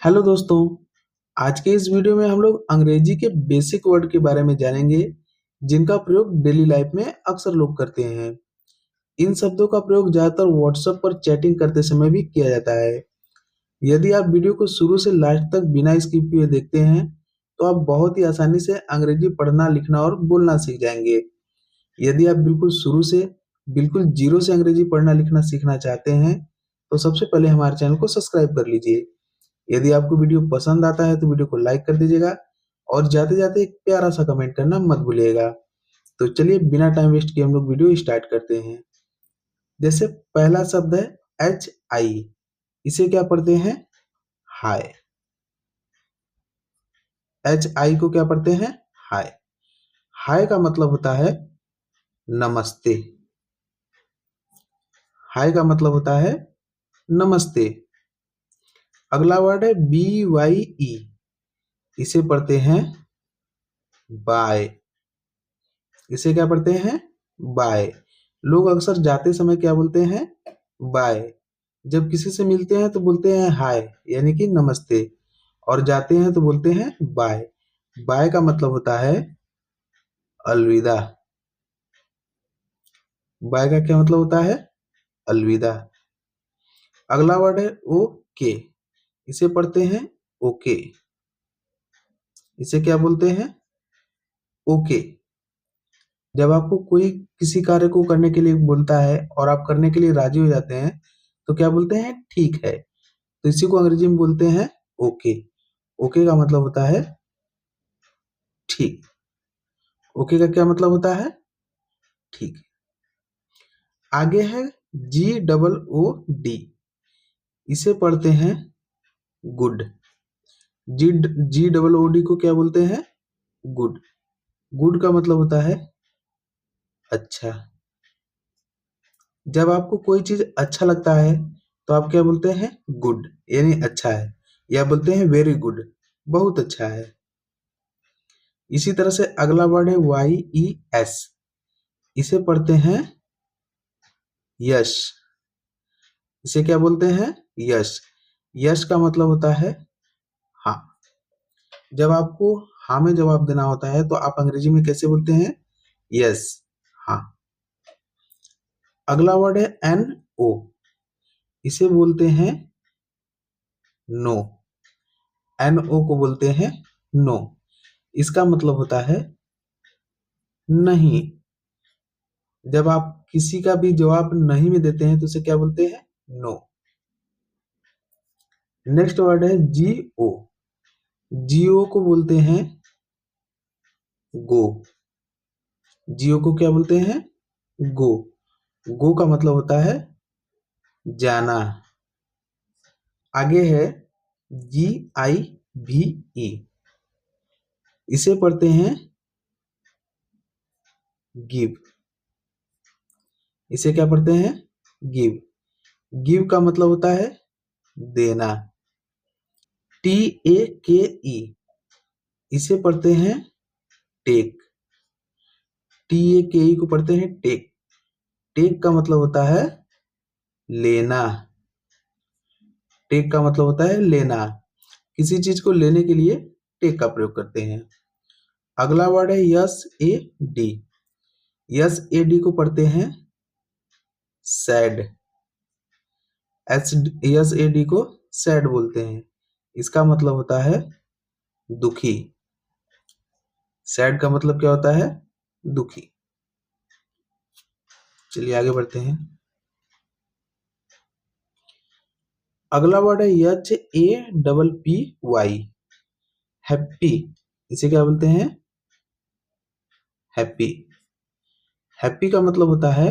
Hello दोस्तों। आज के इस वीडियो में हम लोग अंग्रेजी के बेसिक वर्ड के बारे में जानेंगे जिनका प्रयोग डेली लाइफ में अक्सर लोग करते हैं। इन शब्दों का प्रयोग ज्यादातर व्हाट्सएप पर चैटिंग करते समय भी किया जाता है। यदि आप वीडियो को शुरू से लास्ट तक बिना स्किप किए देखते हैं तो आप बहुत ही आसानी से अंग्रेजी पढ़ना, लिखना और बोलना सीख जाएंगे। यदि आप बिल्कुल शुरू से बिल्कुल जीरो से अंग्रेजी पढ़ना लिखना सीखना चाहते हैं तो सबसे पहले हमारे चैनल को सब्सक्राइब कर लीजिए। यदि आपको वीडियो पसंद आता है तो वीडियो को लाइक कर दीजिएगा और जाते जाते एक प्यारा सा कमेंट करना मत भूलिएगा। तो चलिए बिना टाइम वेस्ट किए हम लोग वीडियो स्टार्ट करते हैं। जैसे पहला शब्द है एच आई, इसे क्या पढ़ते हैं? हाय। एच आई को क्या पढ़ते हैं? हाय। हाय का मतलब होता है नमस्ते। हाय का मतलब होता है नमस्ते। अगला वर्ड है बी वाई ई, इसे पढ़ते हैं बाय। इसे क्या पढ़ते हैं? बाय। लोग अक्सर जाते समय क्या बोलते हैं? बाय। जब किसी से मिलते हैं तो बोलते हैं हाय यानी कि नमस्ते, और जाते हैं तो बोलते हैं बाय। बाय का मतलब होता है अलविदा। बाय का क्या मतलब होता है? अलविदा। अगला वर्ड है ओके, इसे पढ़ते हैं ओके। इसे क्या बोलते हैं? ओके। जब आपको कोई किसी कार्य को करने के लिए बोलता है और आप करने के लिए राजी हो जाते हैं तो क्या बोलते हैं? ठीक है। तो इसी को अंग्रेजी में बोलते हैं ओके। ओके का मतलब होता है ठीक। ओके का क्या मतलब होता है? ठीक। आगे है जी डबल ओ डी, इसे पढ़ते हैं गुड। जी जी डबल ओ डी को क्या बोलते हैं? गुड। गुड का मतलब होता है अच्छा। जब आपको कोई चीज अच्छा लगता है तो आप क्या बोलते हैं? गुड यानी अच्छा है, या बोलते हैं वेरी गुड, बहुत अच्छा है। इसी तरह से अगला वर्ड है वाई ई एस, इसे पढ़ते हैं यश। इसे क्या बोलते हैं? यश। यश का मतलब होता है हाँ। जब आपको हाँ में जवाब देना होता है तो आप अंग्रेजी में कैसे बोलते हैं? यस, हाँ। अगला वर्ड है एन ओ, इसे बोलते हैं नो। एन ओ को बोलते हैं नो। इसका मतलब होता है नहीं। जब आप किसी का भी जवाब नहीं में देते हैं तो उसे क्या बोलते हैं? नो। नेक्स्ट वर्ड है जी ओ। जियो को बोलते हैं गो। जियो को क्या बोलते हैं? गो। गो का मतलब होता है जाना। आगे है जी आई भी ई, इसे पढ़ते हैं गिव। इसे क्या पढ़ते हैं? गिव। गिव का मतलब होता है देना। टी ए के ई, इसे पढ़ते हैं टेक। टी ए के ई को पढ़ते हैं टेक। टेक का मतलब होता है लेना। टेक का मतलब होता है लेना। किसी चीज को लेने के लिए टेक का प्रयोग करते हैं। अगला वर्ड है yes A D. Yes A D को पढ़ते हैं sad. S yes A D को सैड बोलते हैं। इसका मतलब होता है दुखी। सैड का मतलब क्या होता है? दुखी। चलिए आगे बढ़ते हैं। अगला वर्ड है H A double P Y, happy. इसे क्या बोलते हैं? हैप्पी। हैप्पी का मतलब होता है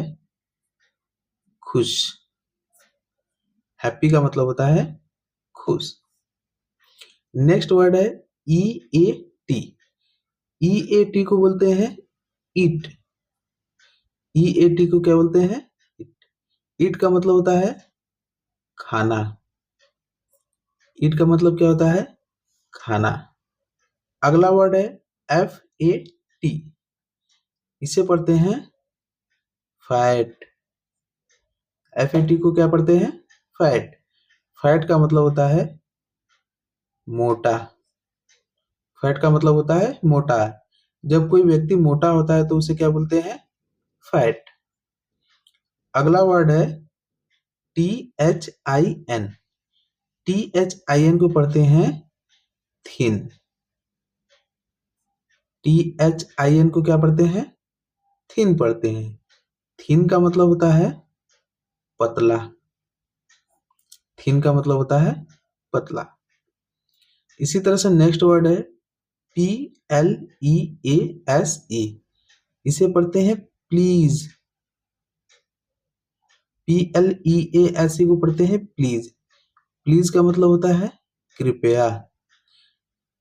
खुश। हैप्पी का मतलब होता है खुश। नेक्स्ट वर्ड है ई A T. E A T को बोलते हैं ईट। ई ए टी को क्या बोलते हैं? ईट का मतलब होता है खाना। ईट का मतलब क्या होता है? खाना। अगला वर्ड है एफ ए टी, इसे पढ़ते हैं फैट। एफ ए टी को क्या पढ़ते हैं? फैट। फैट का मतलब होता है मोटा। फैट का मतलब होता है मोटा। जब कोई व्यक्ति मोटा होता है तो उसे क्या बोलते हैं? फैट। अगला वर्ड है THIN। THIN को पढ़ते हैं थिन। THIN को क्या पढ़ते हैं? थिन पढ़ते हैं। थिन का मतलब होता है पतला। थिन का मतलब होता है पतला। इसी तरह से नेक्स्ट वर्ड है PLEASE। इसे पढ़ते हैं प्लीज। PLEASE को पढ़ते हैं प्लीज। प्लीज का मतलब होता है कृपया।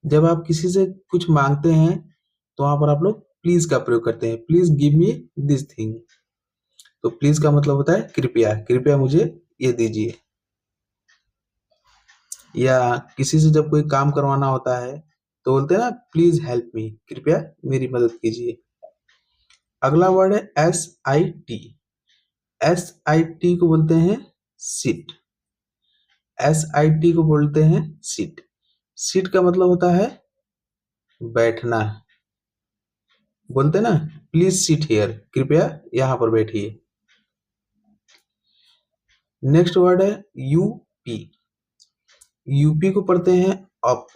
जब आप किसी से कुछ मांगते हैं तो वहां पर आप लोग प्लीज का प्रयोग करते हैं। Please give me this thing. तो प्लीज का मतलब होता है कृपया, कृपया मुझे ये दीजिए। या किसी से जब कोई काम करवाना होता है तो बोलते हैं ना प्लीज हेल्प मी, कृपया मेरी मदद कीजिए। अगला वर्ड है SIT। SIT को बोलते हैं सिट। SIT को बोलते हैं सिट। सिट का मतलब होता है बैठना। बोलते हैं ना प्लीज सिट हियर, कृपया यहां पर बैठिए। नेक्स्ट वर्ड है UP। यूपी को पढ़ते हैं अप।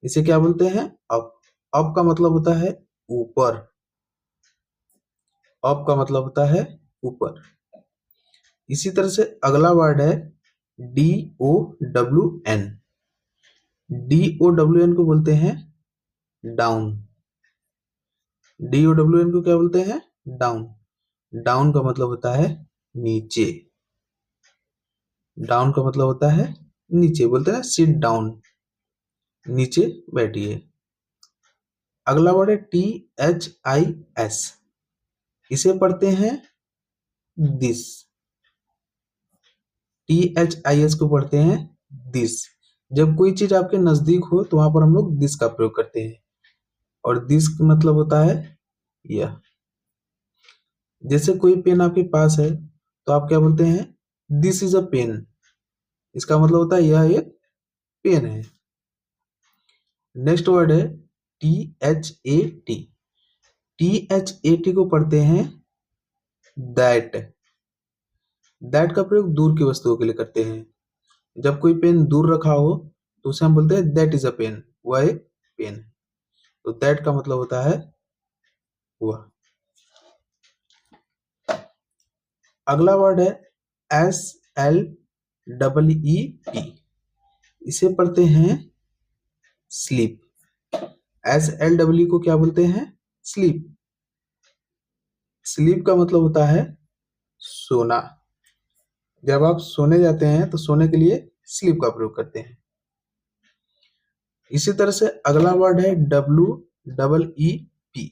इसे क्या बोलते हैं? अप। अप का मतलब होता है ऊपर। अप का मतलब होता है ऊपर। इसी तरह से अगला वर्ड है DOWN। DOWN को बोलते हैं डाउन। DOWN को क्या बोलते हैं? डाउन। डाउन का मतलब होता है नीचे। डाउन का मतलब होता है नीचे। बोलते हैं सिट डाउन, नीचे बैठिए। अगला वर्ड है THIS। इसे पढ़ते हैं दिस। THIS को पढ़ते हैं दिस। जब कोई चीज आपके नजदीक हो तो वहां पर हम लोग दिस का प्रयोग करते हैं। और दिस का मतलब होता है यह। जैसे कोई पेन आपके पास है तो आप क्या बोलते हैं? This is a pen. इसका मतलब होता है यह एक पेन है। नेक्स्ट वर्ड है THAT। THAT को पढ़ते हैं दैट। दैट का प्रयोग दूर की वस्तुओं के लिए करते हैं। जब कोई पेन दूर रखा हो तो उसे हम बोलते हैं दैट इज अ पेन, वह एक पेन है। तो दैट का मतलब होता है वह। अगला वर्ड है SLEEP। इसे पढ़ते हैं स्लीप। SLEE को क्या बोलते हैं? स्लीप। स्लीप का मतलब होता है सोना। जब आप सोने जाते हैं तो सोने के लिए स्लीप का प्रयोग करते हैं। इसी तरह से अगला वर्ड है WEEP।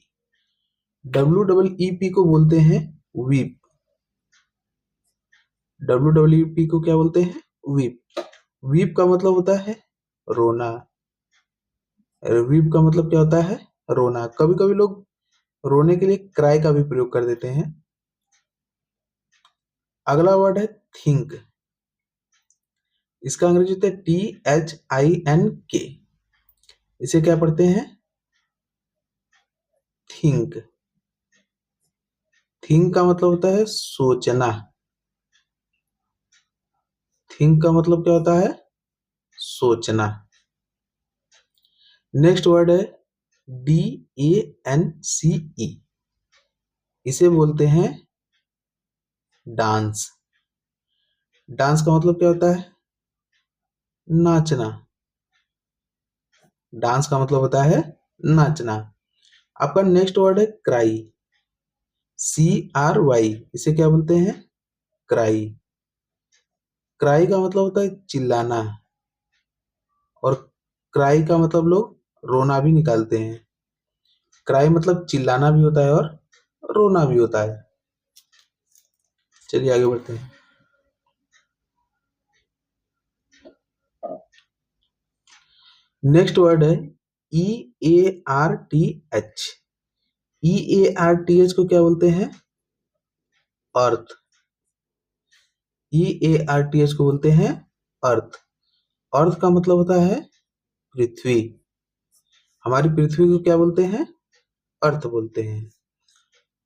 WEEP को बोलते हैं वीप। WEEP को क्या बोलते हैं? वीप। वीप का मतलब होता है रोना। वीप का मतलब क्या होता है? रोना। कभी कभी लोग रोने के लिए क्राई का भी प्रयोग कर देते हैं। अगला वर्ड है थिंक। इसका अंग्रेजी होता है THINK। इसे क्या पढ़ते हैं? थिंक। थिंक का मतलब होता है सोचना। थिंक का मतलब क्या होता है? सोचना। नेक्स्ट वर्ड है DANCE। इसे बोलते हैं डांस। डांस का मतलब क्या होता है? नाचना। डांस का मतलब होता है नाचना। आपका नेक्स्ट वर्ड है क्राई। CRY। इसे क्या बोलते हैं? क्राई। क्राई का मतलब होता है चिल्लाना। और क्राई का मतलब लोग रोना भी निकालते हैं। क्राई मतलब चिल्लाना भी होता है और रोना भी होता है। चलिए आगे बढ़ते हैं। नेक्स्ट वर्ड है EARTH। EARTH को क्या बोलते हैं? अर्थ। EARTH को बोलते हैं अर्थ। अर्थ का मतलब होता है पृथ्वी। हमारी पृथ्वी को क्या बोलते हैं? अर्थ बोलते हैं।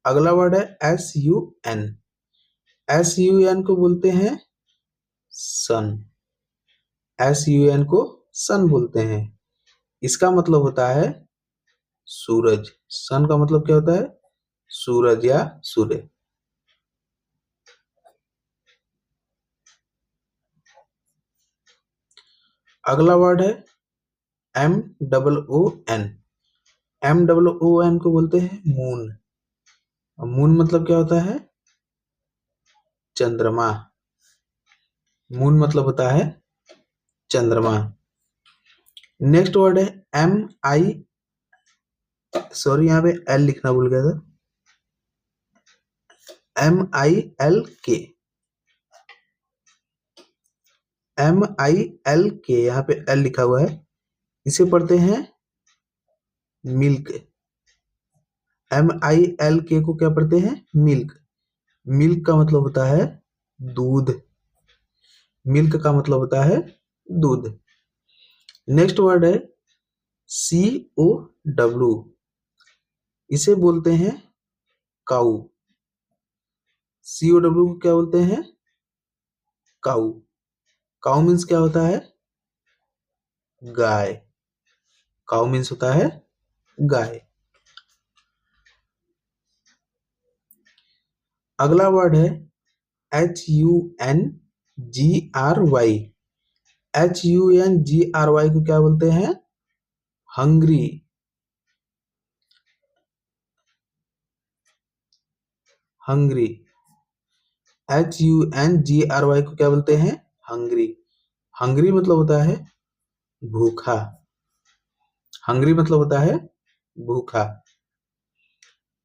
अगला वर्ड है SUN। SUN को बोलते हैं सन। SUN को सन बोलते हैं। इसका मतलब होता है सूरज। सन का मतलब क्या होता है? सूरज या सूर्य। अगला वर्ड है MOON। MOON को बोलते हैं मून। मून मतलब क्या होता है? चंद्रमा। मून मतलब होता है चंद्रमा। नेक्स्ट वर्ड है सॉरी यहाँ पे एल लिखना भूल गया था। MILK। MILK, यहाँ पे एल लिखा हुआ है, इसे पढ़ते हैं मिल्क। MILK को क्या पढ़ते हैं? मिल्क। मिल्क का मतलब होता है दूध। मिल्क का मतलब होता है दूध। नेक्स्ट वर्ड है COW। इसे बोलते हैं काऊ। COW को क्या बोलते हैं? काऊ। काऊ मीन्स क्या होता है? गाय। काऊ मीन्स होता है गाय। अगला वर्ड है HUNGRY। HUNGRY को क्या बोलते हैं? हंग्री। हंग्री। HUNGRY को क्या बोलते हैं? हंग्री। हंग्री मतलब होता है भूखा। हंग्री मतलब होता है भूखा।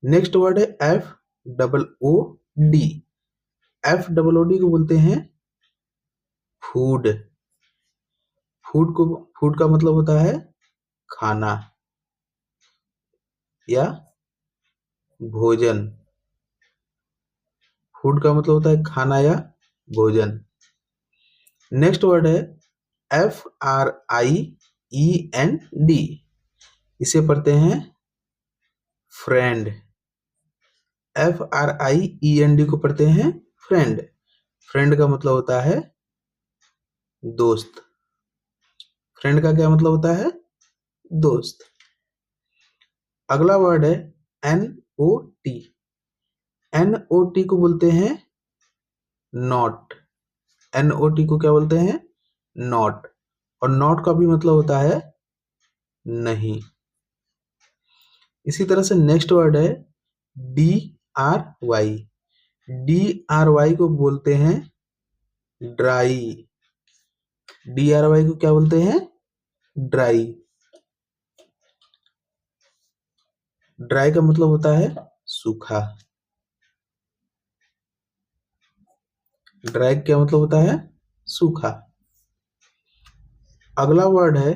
नेक्स्ट वर्ड है FOOD। FOOD को बोलते हैं फूड। फूड का मतलब होता है खाना या भोजन। फूड का मतलब होता है खाना या भोजन। नेक्स्ट वर्ड है FRIEND। इसे पढ़ते हैं फ्रेंड। FRIEND को पढ़ते हैं फ्रेंड। फ्रेंड का मतलब होता है दोस्त। फ्रेंड का क्या मतलब होता है? दोस्त। अगला वर्ड है NOT। NOT को बोलते हैं नॉट। NOT को क्या बोलते हैं? नॉट। और नॉट का भी मतलब होता है नहीं। इसी तरह से नेक्स्ट वर्ड है DRY। DRY को बोलते हैं ड्राई। DRY को क्या बोलते हैं? ड्राई। ड्राई का मतलब होता है सूखा। ड्राई क्या मतलब होता है? सूखा। अगला वर्ड है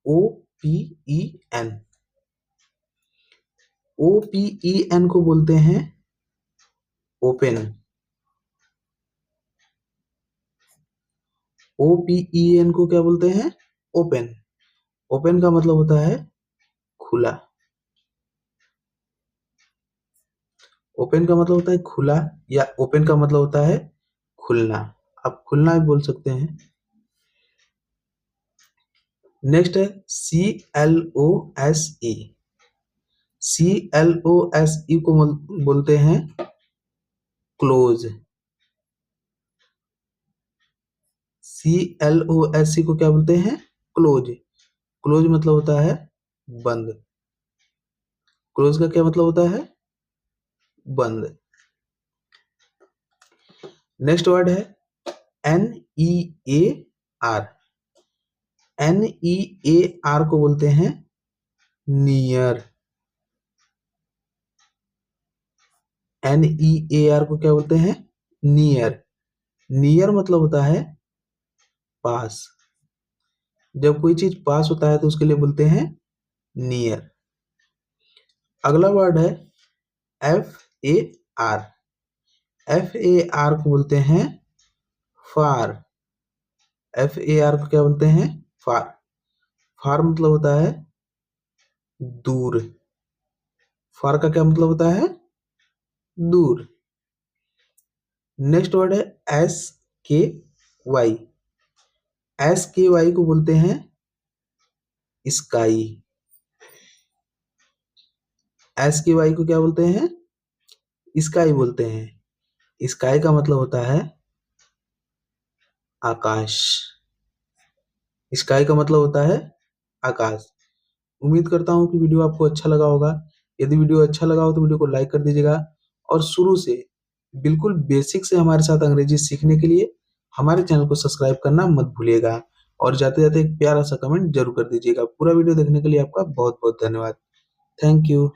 OPEN। OPEN को बोलते हैं ओपन। OPEN को क्या बोलते हैं? ओपन। ओपन का मतलब होता है खुला। ओपन का मतलब होता है खुला या ओपन का मतलब होता है खुलना। आप खुलना भी बोल सकते हैं। नेक्स्ट है CLOSE। CLOSE को बोलते हैं क्लोज। CLOSE को क्या बोलते हैं? क्लोज। क्लोज मतलब होता है बंद। क्लोज का क्या मतलब होता है? बंद। नेक्स्ट वर्ड है NEAR। NEAR को बोलते हैं नियर। NEAR को क्या बोलते हैं? नियर। नियर मतलब होता है पास। जब कोई चीज पास होता है तो उसके लिए बोलते हैं नियर। अगला वर्ड है FAR। FAR को बोलते हैं फार। FAR को क्या बोलते हैं? फार। फार मतलब होता है दूर। फार का क्या मतलब होता है? दूर। नेक्स्ट वर्ड है SKY। SKY को बोलते हैं स्काई। SKY को क्या बोलते हैं? स्काई बोलते हैं। स्काई का मतलब होता है आकाश। स्काई का मतलब होता है आकाश। उम्मीद करता हूँ कि वीडियो आपको अच्छा लगा होगा। यदि वीडियो अच्छा लगा हो तो वीडियो को लाइक कर दीजिएगा और शुरू से बिल्कुल बेसिक से हमारे साथ अंग्रेजी सीखने के लिए हमारे चैनल को सब्सक्राइब करना मत भूलिएगा और जाते जाते एक प्यारा सा कमेंट जरूर कर दीजिएगा। पूरा वीडियो देखने के लिए आपका बहुत बहुत धन्यवाद। Thank you.